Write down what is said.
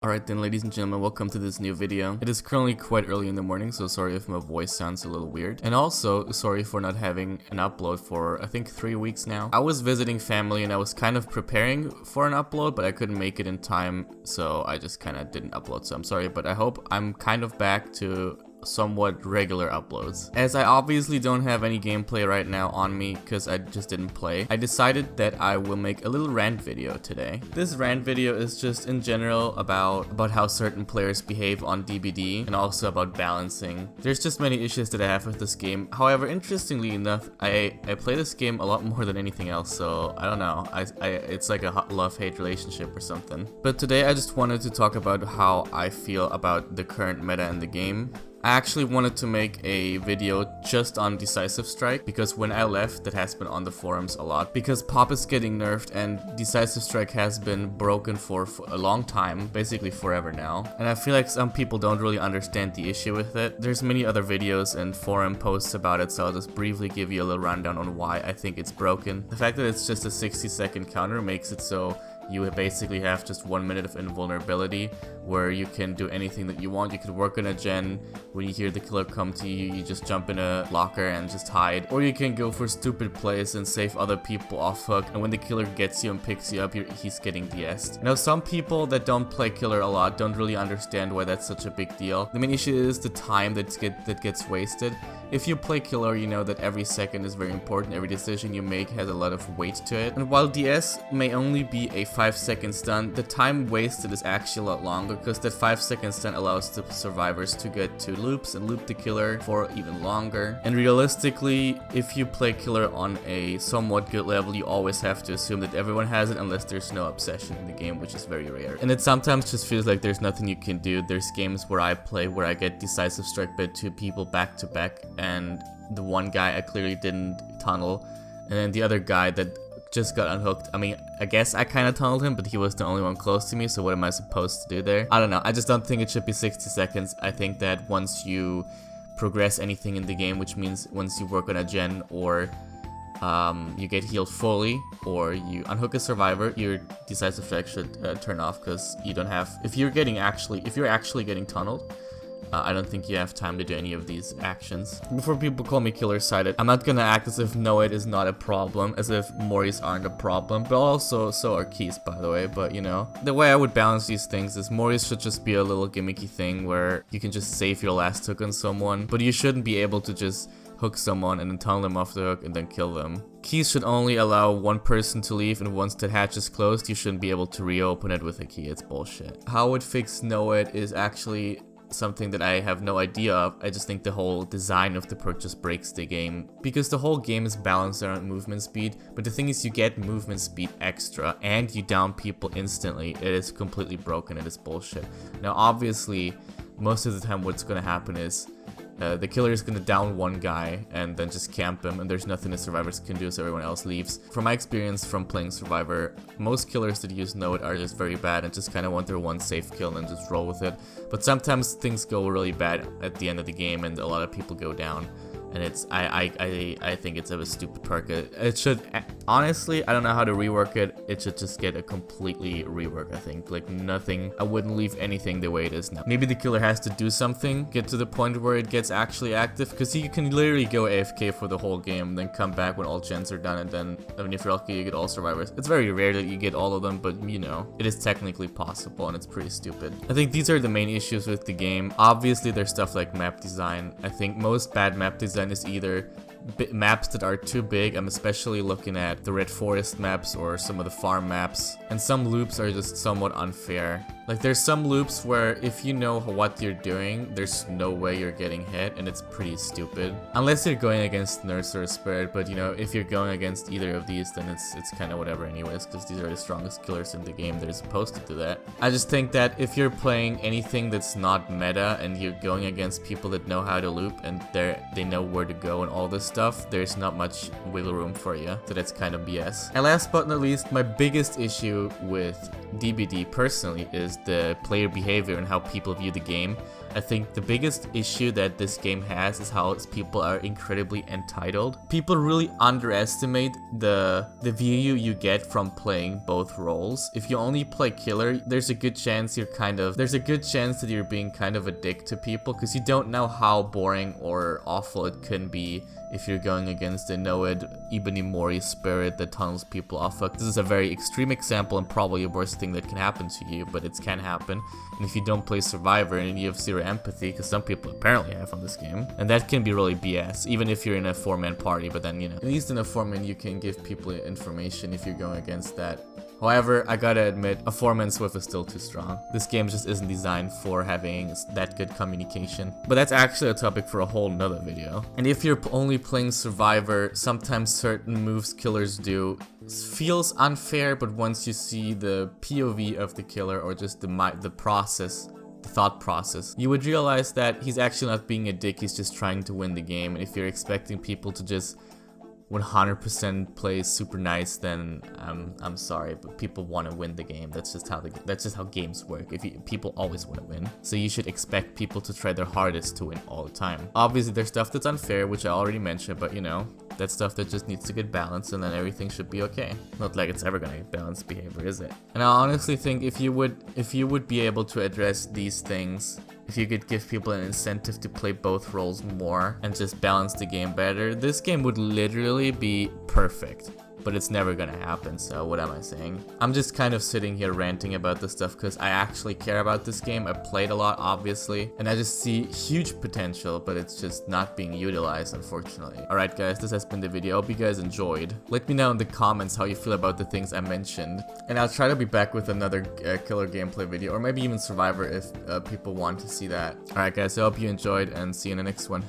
Alright then, ladies and gentlemen, welcome to this new video. It is currently quite early in the morning, so sorry if my voice sounds a little weird. And also, sorry for not having an upload for, I think, 3 weeks now. I was visiting family and I was kind of preparing for an upload, but I couldn't make it in time, so I just kind of didn't upload. So I'm sorry, but I hope I'm kind of back to somewhat regular uploads. As I obviously don't have any gameplay right now on me because I just didn't play, I decided that I will make a little rant video today. This rant video is just in general about how certain players behave on DBD and also about balancing. There's just many issues that I have with this game. However, interestingly enough, I play this game a lot more than anything else, so I don't know. It's like a love-hate relationship or something. But today I just wanted to talk about how I feel about the current meta in the game. I actually wanted to make a video just on Decisive Strike because when I left, that has been on the forums a lot because Pop is getting nerfed and Decisive Strike has been broken for a long time, basically forever now. And I feel like some people don't really understand the issue with it. There's many other videos and forum posts about it, so I'll just briefly give you a little rundown on why I think it's broken. The fact that it's just a 60-second counter makes it so you basically have just 1 minute of invulnerability where you can do anything that you want. You could work on a gen. When you hear the killer come to you, you just jump in a locker and just hide. Or you can go for stupid plays and save other people off hook. And when the killer gets you and picks you up, he's getting DS'd. Now, some people that don't play killer a lot don't really understand why that's such a big deal. The main issue is the time that gets wasted. If you play killer, you know that every second is very important. Every decision you make has a lot of weight to it. And while DS may only be a 5-second stun, the time wasted is actually a lot longer because that 5-second stun allows the survivors to get to loops and loop the killer for even longer. And realistically, if you play killer on a somewhat good level, you always have to assume that everyone has it unless there's no obsession in the game, which is very rare. And it sometimes just feels like there's nothing you can do. There's games where I play where I get Decisive Strike by 2 people back to back, and the one guy I clearly didn't tunnel, and then the other guy that just got unhooked. I mean, I guess I kind of tunneled him, but he was the only one close to me, so what am I supposed to do there? I don't know. I just don't think it should be 60 seconds. I think that once you progress anything in the game, which means once you work on a gen or you get healed fully or you unhook a survivor, your Decisive Strike should turn off because you don't have... If you're actually getting tunneled, I don't think you have time to do any of these actions. Before people call me killer-sided, I'm not gonna act as if no-it is not a problem, as if Moris aren't a problem, but also so are keys, by the way. But you know, the way I would balance these things is Moris should just be a little gimmicky thing where you can just save your last hook on someone, but you shouldn't be able to just hook someone and then tunnel them off the hook and then kill them. Keys should only allow one person to leave, and once that hatch is closed, you shouldn't be able to reopen it with a key. It's bullshit. How it fix no-it is actually something that I have no idea of. I just think the whole design of the perk just breaks the game because the whole game is balanced around movement speed, but the thing is you get movement speed extra and you down people instantly. It is completely broken. It is bullshit. Now obviously most of the time what's gonna happen is the killer is gonna down one guy and then just camp him, and there's nothing the survivors can do, so everyone else leaves. From my experience from playing Survivor, most killers that use no-it are just very bad and just kind of want their one safe kill and just roll with it. But sometimes things go really bad at the end of the game and a lot of people go down. And I think it's a stupid perk. It should, honestly, I don't know how to rework it. It should just get a completely rework, I think. Like nothing, I wouldn't leave anything the way it is now. Maybe the killer has to do something, get to the point where it gets actually active, because you can literally go AFK for the whole game, then come back when all gens are done, and then, I mean, if you're lucky, you get all survivors. It's very rare that you get all of them, but you know, it is technically possible, and it's pretty stupid. I think these are the main issues with the game. Obviously, there's stuff like map design. I think most bad map design is either maps that are too big. I'm especially looking at the Red Forest maps or some of the farm maps, and some loops are just somewhat unfair. Like there's some loops where if you know what you're doing, there's no way you're getting hit, and it's pretty stupid. Unless you're going against Nurse or Spirit, but you know, if you're going against either of these, then it's kind of whatever anyways, because these are the strongest killers in the game that are supposed to do that. I just think that if you're playing anything that's not meta and you're going against people that know how to loop and they know where to go and all this stuff, there's not much wiggle room for you, so that's kind of BS. And last but not least, my biggest issue with DBD personally is just the player behavior and how people view the game. I think the biggest issue that this game has is how people are incredibly entitled. People really underestimate the view you get from playing both roles. If you only play killer, there's a good chance that you're being kind of a dick to people, because you don't know how boring or awful it can be if you're going against the Noed Ibanimori spirit that tunnels people off. This is a very extreme example and probably the worst thing that can happen to you, but it can happen. And if you don't play Survivor and you have zero empathy, because some people apparently have on this game, and that can be really BS, even if you're in a 4-man party. But then, you know, at least in a 4-man you can give people information if you're going against that. However, I gotta admit, a 4-man Swift is still too strong. This game just isn't designed for having that good communication. But that's actually a topic for a whole nother video. And if you're only playing Survivor, sometimes certain moves killers do feels unfair, but once you see the POV of the killer, or just the thought process, you would realize that he's actually not being a dick, he's just trying to win the game. And if you're expecting people to just 100% play super nice, then I'm sorry, but people want to win the game. That's just how games work. People always want to win, so you should expect people to try their hardest to win all the time. Obviously, there's stuff that's unfair, which I already mentioned, but you know, that's stuff that just needs to get balanced, and then everything should be okay. Not like it's ever gonna get balanced behavior, is it? And I honestly think if you would be able to address these things, if you could give people an incentive to play both roles more and just balance the game better, this game would literally be perfect. But it's never gonna happen, so what am I saying? I'm just kind of sitting here ranting about this stuff because I actually care about this game. I played a lot, obviously, and I just see huge potential, but it's just not being utilized, unfortunately. Alright guys, this has been the video. I hope you guys enjoyed. Let me know in the comments how you feel about the things I mentioned, and I'll try to be back with another killer gameplay video, or maybe even Survivor if people want to see that. Alright guys, I hope you enjoyed, and see you in the next one.